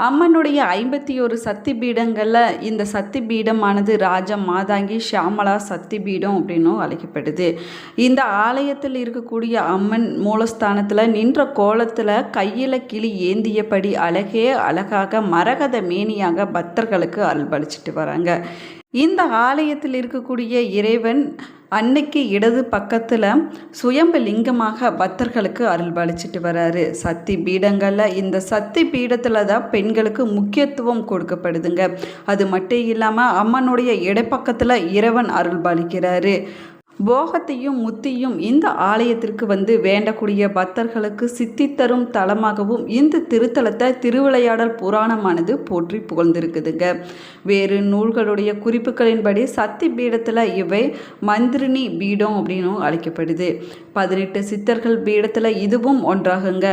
அம்மனுடைய 51 சக்தி பீடங்களில் இந்த சக்தி பீடமானது ராஜ மாதாங்கி ஷியாமளா சக்தி பீடம் அப்படின்னும் அழைக்கப்படுது. இந்த ஆலயத்தில் இருக்கக்கூடிய அம்மன் மூலஸ்தானத்தில் நின்ற கோலத்தில் கையில் கிளி ஏந்தியபடி அழகே அழகாக மரகத மேனியாக பக்தர்களுக்கு அருள்பளிச்சிட்டு வராங்க. இந்த ஆலயத்தில் இருக்கக்கூடிய இறைவன் அன்னைக்கு இடது பக்கத்தில் சுயம்பு லிங்கமாக பக்தர்களுக்கு அருள்பாலிச்சிட்டு வராரு. சக்தி பீடங்களில் இந்த சக்தி பீடத்தில் தான் பெண்களுக்கு முக்கியத்துவம் கொடுக்கப்படுதுங்க. அது மட்டும் இல்லாமல் அம்மனுடைய இடப்பக்கத்தில் இறைவன் அருள்பாலிக்கிறாரு. போகத்தையும் முத்தியும் இந்த ஆலயத்திற்கு வேண்டக்கூடிய பக்தர்களுக்கு சித்தி தரும் தலமாகவும் இந்த திருத்தலத்தை திருவிளையாடல் புராணமானது போற்றி புகழ்ந்திருக்குதுங்க. வேறு நூல்களுடைய குறிப்புகளின்படி சக்தி பீடத்தில் இவை மந்திரினி பீடம் அப்படின்னும் அழைக்கப்படுது. 18 சித்தர்கள் பீடத்தில் இதுவும் ஒன்றாகுங்க.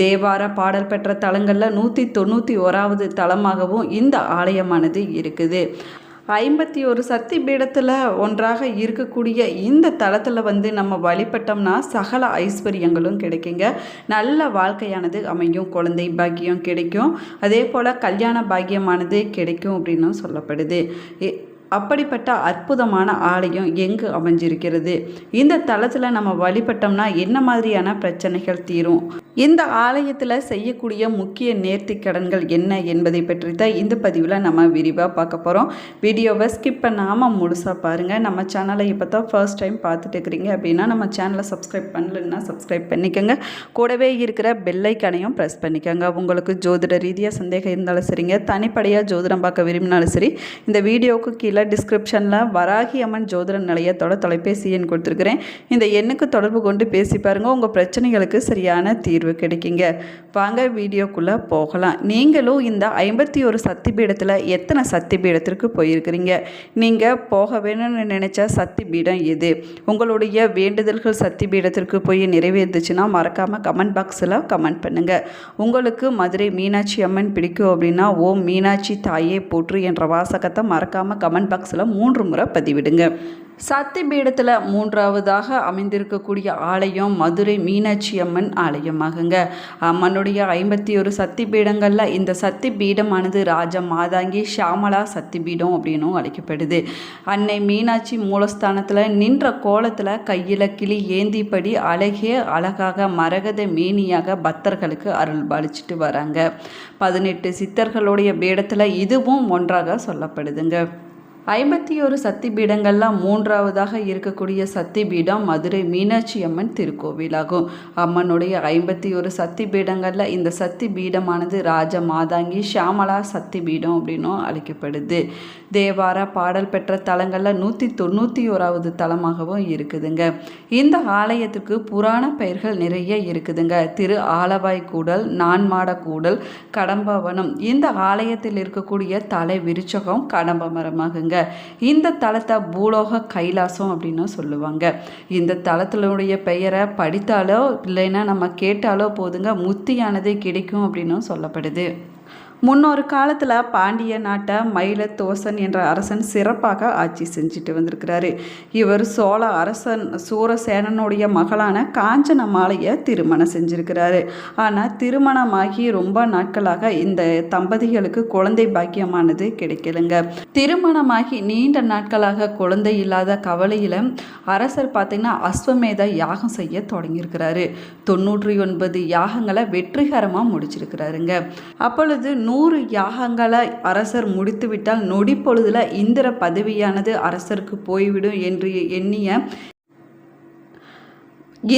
தேவார பாடல் பெற்ற தலங்களில் 191வது தலமாகவும் இந்த ஆலயமானது இருக்குது. 51 சக்தி பீடத்தில் ஒன்றாக இருக்கக்கூடிய இந்த தலத்தில் நம்ம வழிபட்டோம்னா சகல ஐஸ்வர்யங்களும் கிடைக்குங்க. நல்ல வாழ்க்கையானது அமையும், குழந்தை பாக்கியம் கிடைக்கும், அதே போல் கல்யாண பாக்கியமானது கிடைக்கும் அப்படின்னு சொல்லப்படுது. அப்படிப்பட்ட அற்புதமான ஆலயம் எங்கு அமைஞ்சிருக்கிறது? இந்த தலத்தில் நம்ம வழிபட்டோம்னா என்ன மாதிரியான பிரச்சனைகள் தீரும்? இந்த ஆலயத்தில் செய்யக்கூடிய முக்கிய நேர்த்திக் கடன்கள் என்ன என்பதை பற்றி தான் இந்த பதிவில் நம்ம விரிவாக பார்க்க போகிறோம். வீடியோவை ஸ்கிப் பண்ணாமல் முழுசாக பாருங்கள். நம்ம சேனலை இப்போ தான் ஃபர்ஸ்ட் டைம் பார்த்துட்டு இருக்கிறீங்க அப்படின்னா நம்ம சேனலை சப்ஸ்கிரைப் பண்ணலன்னா சப்ஸ்கிரைப் பண்ணிக்கோங்க. கூடவே இருக்கிற பெல்லைக்கனையும் ப்ரெஸ் பண்ணிக்கோங்க. உங்களுக்கு ஜோதிட ரீதியாக சந்தேகம் இருந்தாலும் சரிங்க, தனிப்படையாக ஜோதிடம் பார்க்க விரும்பினாலும் சரி, இந்த வீடியோவுக்கு கீழே டிஸ்கிரிப்ஷனில் வராகி அம்மன் ஜோதிட நிலையத்தோட தொலைபேசி எண் கொடுத்துருக்குறேன். இந்த எண்ணுக்கு தொடர்பு கொண்டு பேசி பாருங்கள், உங்கள் பிரச்சனைகளுக்கு சரியான தீர்வு கிடைக்குங்க. வாங்க வீடியோக்குள்ளே போகலாம். நீங்களும் இந்த 51 சக்தி பீடத்தில் எத்தனை சக்தி பீடத்திற்கு போயிருக்கிறீங்க? நீங்கள் போக வேணும்னு நினச்ச சக்தி பீடம் எது? உங்களுடைய வேண்டுதல்கள் சக்தி பீடத்திற்கு போய் நிறைவேறுச்சுன்னா மறக்காமல் கமெண்ட் பாக்ஸில் கமெண்ட் பண்ணுங்கள். உங்களுக்கு மதுரை மீனாட்சி அம்மன் பிடிக்கும் அப்படின்னா ஓம் மீனாட்சி தாயே போற்று என்ற வாசகத்தை மறக்காமல் கமெண்ட் பாக்ஸில் 3 முறை பதிவிடுங்க. சக்தி பீடத்தில் 3வதாக அமைந்திருக்கக்கூடிய ஆலயம் மதுரை மீனாட்சி அம்மன் ஆலயமாகுங்க. அம்மனுடைய 51 சக்தி பீடங்களில் இந்த சக்தி பீடமானது ராஜ மாதாங்கி ஷியாமளா சக்தி பீடம் அப்படின்னும் அழைக்கப்படுது. அன்னை மீனாட்சி மூலஸ்தானத்தில் நின்ற கோலத்தில் கையில் கிளி ஏந்திப்படி அழகே அழகாக மரகத மேனியாக பக்தர்களுக்கு அருள் பாலிச்சிட்டு வராங்க. 18 சித்தர்களுடைய பீடத்தில் இதுவும் ஒன்றாக சொல்லப்படுதுங்க. 51 சக்தி பீடங்களில் 3வதாக இருக்கக்கூடிய சக்தி பீடம் மதுரை மீனாட்சி அம்மன் திருக்கோவிலாகும். அம்மனுடைய 51 சக்தி பீடங்களில் இந்த சக்தி பீடமானது ராஜ மாதாங்கி ஷியாமளா சக்தி பீடம் அப்படின்னும் அழைக்கப்படுது. தேவார பாடல் பெற்ற தலங்களில் 191வது தலமாகவும் இருக்குதுங்க. இந்த ஆலயத்துக்கு புராண பெயர்கள் நிறைய இருக்குதுங்க. திரு ஆலவாய் கூடல், நான்மாட கூடல், கடம்பவனம். இந்த ஆலயத்தில் இருக்கக்கூடிய தலை விருச்சகம் கடம்ப மரமாகுங்க. இந்த தலத்தை பூலோக கைலாசம் அப்படின்னு சொல்லுவாங்க. இந்த தலத்தினுடைய பெயரை படித்தாலோ இல்லைன்னா நம்ம கேட்டாலோ போதுங்க, முத்தியானது கிடைக்கும் அப்படின்னு சொல்லப்படுது. முன்னொரு காலத்தில் பாண்டிய நாட்டை மயிலத்தோசன் என்ற அரசன் சிறப்பாக ஆட்சி செஞ்சுட்டு வந்திருக்கிறாரு. இவர் சோழ அரசன் சூரசேனனுடைய மகளான காஞ்சன மாலையை திருமணம் செஞ்சிருக்கிறாரு. ஆனால் திருமணமாகி ரொம்ப நாட்களாக இந்த தம்பதிகளுக்கு குழந்தை பாக்கியமானது கிடைக்கலுங்க. திருமணமாகி நீண்ட நாட்களாக குழந்தை இல்லாத கவலையில் அரசர் பார்த்திங்கன்னா அஸ்வமேத யாகம் செய்ய தொடங்கியிருக்கிறாரு. 99 யாகங்களை வெற்றிகரமாக முடிச்சிருக்கிறாருங்க. அப்பொழுது 100 யாகங்களை அரசர் முடித்துவிட்டால் நொடி பொழுதுல இந்திர பதவியானது அரசருக்கு போய்விடும் என்று எண்ணிய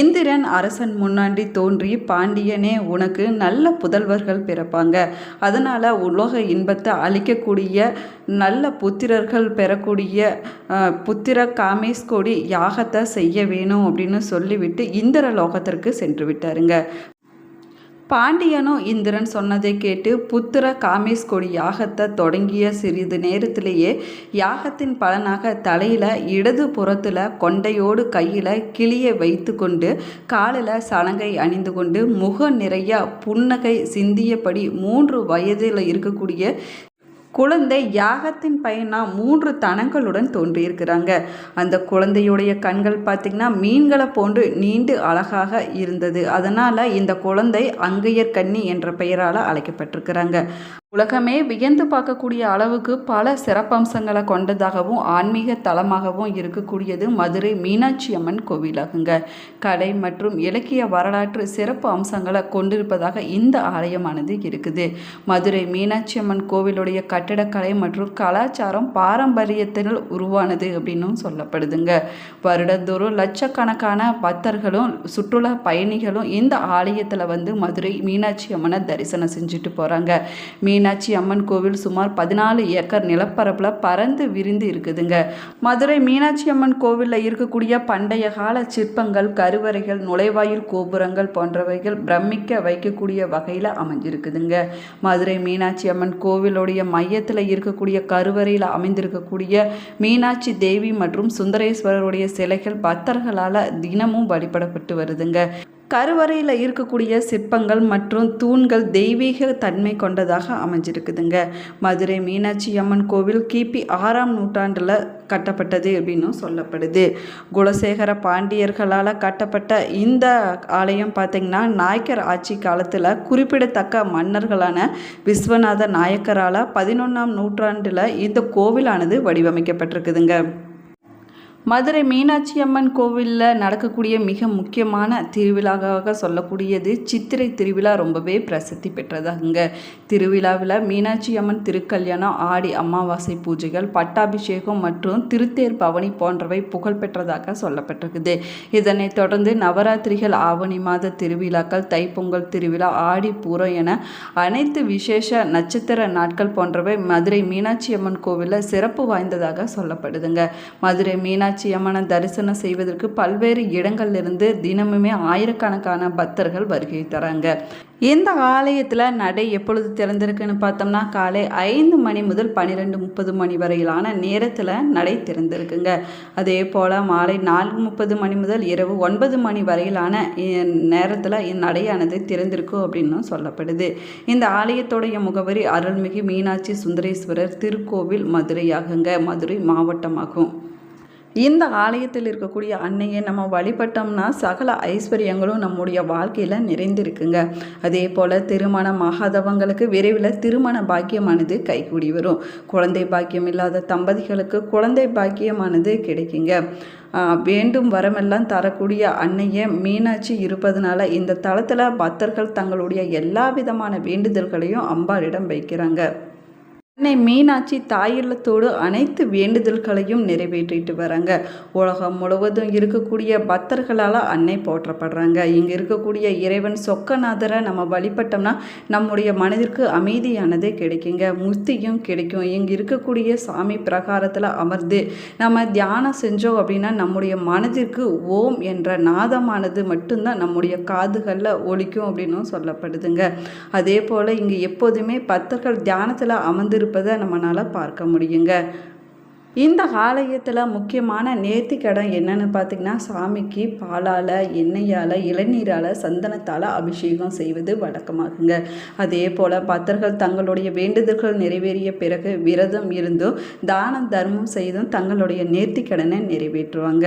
இந்திரன் அரசன் முன்னாடி தோன்றி, பாண்டியனே, உனக்கு நல்ல புதல்வர்கள் பிறப்பாங்க, அதனால் உலோக இன்பத்தை அளிக்கக்கூடிய நல்ல புத்திரர்கள் பெறக்கூடிய புத்திர காமேஸ்கோடி யாகத்தை செய்ய வேணும் அப்படின்னு சொல்லிவிட்டு இந்திர லோகத்திற்கு சென்று விட்டாருங்க. பாண்டியனும் இந்திரன் சொன்னதை கேட்டு புத்திர காமேஸ்கொடி யாகத்தை தொடங்கிய சிறிது நேரத்திலேயே யாகத்தின் பலனாக தலையில் இடது புறத்தில் கொண்டையோடு கையில் கிளியை வைத்து கொண்டு காலில் சலங்கை அணிந்து கொண்டு முக நிறைய புன்னகை சிந்தியபடி 3 வயதில் இருக்கக்கூடிய குழந்தை யாகத்தின் பயனா 3 தனங்களுடன் தோன்றியிருக்கிறாங்க. அந்த குழந்தையுடைய கண்கள் பார்த்திங்கன்னா மீன்களை போன்று நீண்டு அழகாக இருந்தது. அதனால் இந்த குழந்தை அங்கையர் கன்னி என்ற பெயரால் அழைக்கப்பட்டிருக்கிறாங்க. உலகமே வியந்து பார்க்கக்கூடிய அளவுக்கு பல சிறப்பம்சங்களை கொண்டதாகவும் ஆன்மீக தலமாகவும் இருக்கக்கூடியது மதுரை மீனாட்சி அம்மன் கோவிலாகுங்க. கலை மற்றும் இலக்கிய வரலாற்று சிறப்பு அம்சங்களை கொண்டிருப்பதாக இந்த ஆலயமானது இருக்குது. மதுரை மீனாட்சி அம்மன் கோவிலுடைய கட்டிடக்கலை மற்றும் கலாச்சாரம் பாரம்பரியத்தில் உருவானது அப்படின்னும் சொல்லப்படுதுங்க. வருடந்தோறும் லட்சக்கணக்கான பக்தர்களும் சுற்றுலா பயணிகளும் இந்த ஆலயத்தில் வந்து மதுரை மீனாட்சி அம்மனை தரிசனம் செஞ்சுட்டு போகிறாங்க. மீனாட்சி அம்மன் கோவில் சுமார் 14 ஏக்கர் நிலப்பரப்பில் பறந்து விரிந்து இருக்குதுங்க. மதுரை மீனாட்சி அம்மன் கோவிலில் இருக்கக்கூடிய பண்டைய கால சிற்பங்கள், கருவறைகள், நுழைவாயில் கோபுரங்கள் போன்றவைகள் பிரமிக்க வைக்கக்கூடிய வகையில் அமைஞ்சிருக்குதுங்க. மதுரை மீனாட்சி அம்மன் கோவிலுடைய மையத்தில் இருக்கக்கூடிய கருவறையில் அமைந்திருக்கக்கூடிய மீனாட்சி தேவி மற்றும் சுந்தரேஸ்வரருடைய சிலைகள் பக்தர்களால் தினமும் வழிபடப்பட்டு வருதுங்க. கருவறையில் இருக்கக்கூடிய சிற்பங்கள் மற்றும் தூண்கள் தெய்வீக தன்மை கொண்டதாக அமைஞ்சிருக்குதுங்க. மதுரை மீனாட்சி அம்மன் கோவில் கிபி 6ஆம் நூற்றாண்டில் கட்டப்பட்டது அப்படின்னும் சொல்லப்படுது. குலசேகர பாண்டியர்களால் கட்டப்பட்ட இந்த ஆலயம் பார்த்திங்கன்னா நாயக்கர் ஆட்சி காலத்தில் குறிப்பிடத்தக்க மன்னர்களான விஸ்வநாத நாயக்கரால் 11ஆம் நூற்றாண்டில் இந்த கோவிலானது வடிவமைக்கப்பட்டிருக்குதுங்க. மதுரை மீனாட்சி அம்மன் கோவிலில் நடக்கக்கூடிய மிக முக்கியமான திருவிழாவாக சொல்லக்கூடியது சித்திரை திருவிழா ரொம்பவே பிரசித்தி பெற்றதாகுங்க. திருவிழாவில் மீனாட்சி அம்மன் திருக்கல்யாணம், ஆடி அமாவாசை பூஜைகள், பட்டாபிஷேகம் மற்றும் திருத்தேர் பவனி போன்றவை புகழ்பெற்றதாக சொல்லப்பட்டிருக்குது. இதனைத் தொடர்ந்து நவராத்திரிகள், ஆவணி மாத திருவிழாக்கள், தைப்பொங்கல் திருவிழா, ஆடி பூரம் என அனைத்து விசேஷ நட்சத்திர நாட்கள் போன்றவை மதுரை மீனாட்சி அம்மன் கோவிலில் சிறப்பு வாய்ந்ததாக சொல்லப்படுதுங்க. மதுரை மீனாட்சி அம்மனை தரிசனம் செய்வதற்கு பல்வேறு இடங்களிலிருந்து தினமுமே ஆயிரக்கணக்கான பக்தர்கள் வருகை தராங்க. இந்த ஆலயத்தில் நடை எப்பொழுது திறந்திருக்குன்னு பார்த்தோம்னா காலை 5 மணி முதல் 12:30 மணி வரையிலான நேரத்தில் நடை திறந்திருக்குங்க. அதே போல் மாலை 4:30 மணி முதல் இரவு 9 மணி வரையிலான நேரத்தில் நடையானது திறந்திருக்கும் அப்படின்னு சொல்லப்படுது. இந்த ஆலயத்துடைய முகவரி அருள்மிகு மீனாட்சி சுந்தரேஸ்வரர் திருக்கோவில் மதுரையாகுங்க. மதுரை மாவட்டமாகும். இந்த ஆலயத்தில் இருக்கக்கூடிய அன்னையை நம்ம வழிபட்டோம்னா சகல ஐஸ்வர்யங்களும் நம்முடைய வாழ்க்கையில் நிறைந்திருக்குங்க. அதே போல் திருமணம் ஆகாதவங்களுக்கு விரைவில் திருமண பாக்கியமானது கைகூடி வரும். குழந்தை பாக்கியம் இல்லாத தம்பதிகளுக்கு குழந்தை பாக்கியமானது கிடைக்குங்க. வேண்டும் வரமெல்லாம் தரக்கூடிய அன்னையை மீனாட்சி இருப்பதனால இந்த தலத்தில் பக்தர்கள் தங்களுடைய எல்லா விதமான வேண்டுதல்களையும் அம்பாளிடம் வைக்கிறாங்க. அன்னை மீனாட்சி தாயில்லத்தோடு அனைத்து வேண்டுதல்களையும் நிறைவேற்றிட்டு வராங்க. உலகம் முழுவதும் இருக்கக்கூடிய பக்தர்களால் அன்னை போற்றப்படுறாங்க. இங்கே இருக்கக்கூடிய இறைவன் சொக்கநாதரை நம்ம வழிபட்டோம்னா நம்முடைய மனதிற்கு அமைதியானதே கிடைக்குங்க, முக்தியும் கிடைக்கும். இங்கே இருக்கக்கூடிய சாமி பிரகாரத்தில் அமர்ந்து நம்ம தியானம் செஞ்சோம் அப்படின்னா நம்முடைய மனதிற்கு ஓம் என்ற நாதமானது மட்டும்தான் நம்முடைய காதுகளில் ஒலிக்கும் அப்படின்னும் சொல்லப்படுதுங்க. அதே போல் இங்கே எப்போதுமே பக்தர்கள் தியானத்தில் அமர்ந்து நம்மளால பார்க்க முடியுங்க. இந்த ஆலயத்தில் முக்கியமான நேர்த்திக்கடன் என்னன்னு பார்த்தீங்கன்னா சாமிக்கு பாலால், எண்ணெயால், இளநீரால், சந்தனத்தால் அபிஷேகம் செய்வது வழக்கமாகுங்க. அதே போல் பக்தர்கள் தங்களுடைய வேண்டுதல்கள் நிறைவேறிய பிறகு விரதம் இருந்தும் தானம் தர்மம் செய்தும் தங்களுடைய நேர்த்திக்கடனை நிறைவேற்றுவாங்க.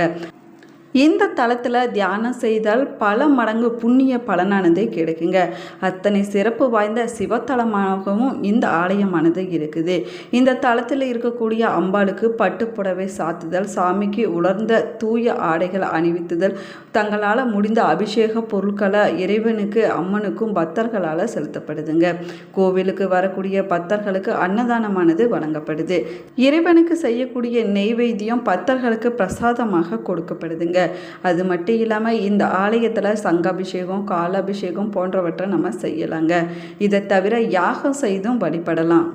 இந்த தலத்தில் தியானம் செய்தால் பல மடங்கு புண்ணிய பலனானது கிடைக்குங்க. அத்தனை சிறப்பு வாய்ந்த சிவத்தலமாகவும் இந்த ஆலயமானது இருக்குது. இந்த தலத்தில் இருக்கக்கூடிய அம்பாளுக்கு பட்டுப்புடவை சாத்துதல், சாமிக்கு உலர்ந்த தூய ஆடைகள் அணிவித்துதல், தங்களால் முடிந்த அபிஷேக பொருட்களை இறைவனுக்கு அம்மனுக்கும் பக்தர்களால் செலுத்தப்படுதுங்க. கோவிலுக்கு வரக்கூடிய பக்தர்களுக்கு அன்னதானமானது வழங்கப்படுது. இறைவனுக்கு செய்யக்கூடிய நெய்வேத்தியம் பக்தர்களுக்கு பிரசாதமாக கொடுக்கப்படுதுங்க. அது மட்டும் இல்லாமல் இந்த ஆலயத்தில் சங்காபிஷேகம், காலாபிஷேகம் போன்றவற்றை நம்ம செய்யலாங்க. இதை தவிர யாகம் செய்தும் வழிபடலாம்.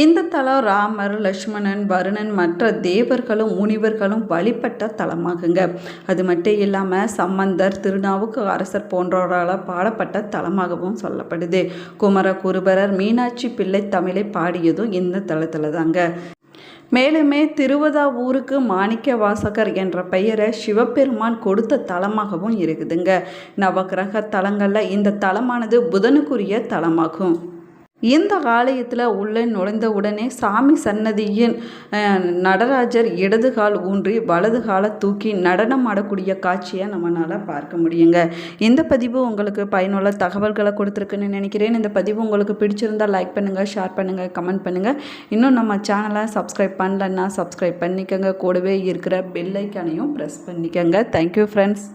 இந்த தலம் ராமர், லட்சுமணன், வருணன் மற்ற தேவர்களும் முனிவர்களும் வழிபட்ட தலமாகுங்க. அது மட்டும் இல்லாமல் சம்பந்தர், திருநாவுக்கு அரசர் போன்றவரால் பாடப்பட்ட தலமாகவும் சொல்லப்படுது. குமர குருபரர், மீனாட்சி பிள்ளை தமிழை பாடியதும் இந்த தலத்தில் தாங்க. மேலுமே திருவதாவூருக்கு மாணிக்க வாசகர் என்ற பெயரை சிவபெருமான் கொடுத்த தலமாகவும் இருக்குதுங்க. நவகிரக தலங்களில் இந்த தலமானது புதனுக்குரிய தலமாகும். இந்த ஆலயத்தில் உள்ளே நுழைந்த உடனே சாமி சன்னதியின் நடராஜர் இடது கால் ஊன்றி வலது காலை தூக்கி நடனம் ஆடக்கூடிய காட்சியை நம்மளால் பார்க்க முடியுங்க. இந்த பதிவு உங்களுக்கு பயனுள்ள தகவல்களை கொடுத்துருக்குன்னு நினைக்கிறேன். இந்த பதிவு உங்களுக்கு பிடிச்சிருந்தால் லைக் பண்ணுங்கள், ஷேர் பண்ணுங்கள், கமெண்ட் பண்ணுங்கள். இன்னும் நம்ம சேனலை சப்ஸ்கிரைப் பண்ணலன்னா சப்ஸ்கிரைப் பண்ணிக்கோங்க. கூடவே இருக்கிற பெல் ஐக்கானையும் ப்ரெஸ் பண்ணிக்கோங்க. Thank you friends.